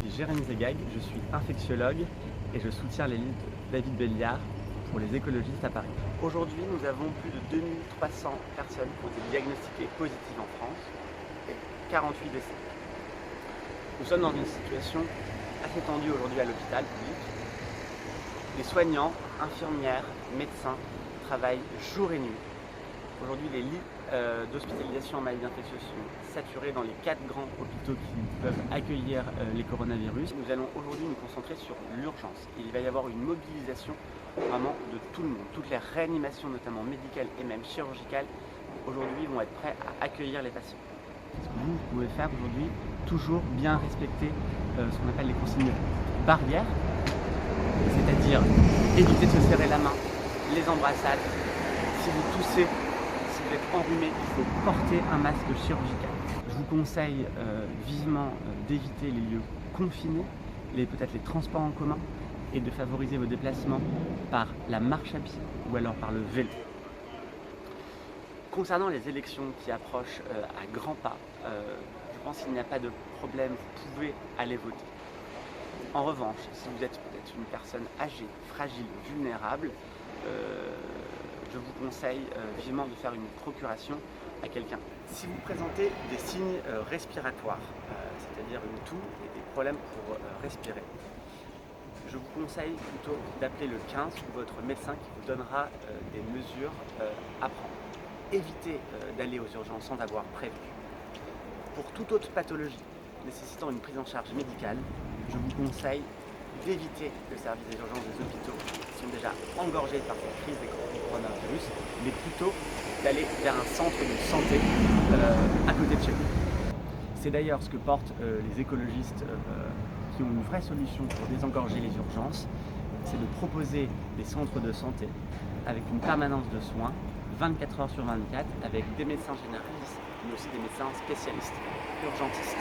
suis Jérémy Zegag, je suis infectiologue et je soutiens les luttes de David Béliard pour les écologistes à Paris. Aujourd'hui, nous avons plus de 2300 personnes qui ont été diagnostiquées positives en France et 48 décès. Nous sommes dans une situation assez tendue aujourd'hui à l'hôpital public. Les soignants, infirmières, médecins travaillent jour et nuit. Aujourd'hui, les lits d'hospitalisation en maladies infectieuses sont saturés dans les 4 grands hôpitaux qui peuvent accueillir les coronavirus. Nous allons aujourd'hui nous concentrer sur l'urgence. Il va y avoir une mobilisation vraiment de tout le monde. Toutes les réanimations, notamment médicales et même chirurgicales, aujourd'hui vont être prêts à accueillir les patients. Ce que vous pouvez faire aujourd'hui, toujours bien respecter ce qu'on appelle les consignes barrières, c'est-à-dire éviter de se serrer la main, les embrassades. Si vous toussez, si vous êtes enrhumé, il faut porter un masque chirurgical. Je vous conseille vivement d'éviter les lieux confinés, peut-être les transports en commun, et de favoriser vos déplacements par la marche à pied ou alors par le vélo. Concernant les élections qui approchent à grands pas, je pense qu'il n'y a pas de problème, vous pouvez aller voter. En revanche, si vous êtes peut-être une personne âgée, fragile, vulnérable, je vous conseille vivement de faire une procuration à quelqu'un. Si vous présentez des signes respiratoires, c'est-à-dire une toux et des problèmes pour respirer, je vous conseille plutôt d'appeler le 15 ou votre médecin qui vous donnera des mesures à prendre. Évitez d'aller aux urgences sans avoir prévu. Pour toute autre pathologie nécessitant une prise en charge médicale, je vous conseille d'éviter le service des urgences des hôpitaux qui sont déjà engorgés par cette crise des coronavirus, mais plutôt d'aller vers un centre de santé à côté de chez vous. C'est d'ailleurs ce que portent les écologistes qui ont une vraie solution pour désengorger les urgences, c'est de proposer des centres de santé avec une permanence de soins 24 heures sur 24 avec des médecins généralistes mais aussi des médecins spécialistes, urgentistes.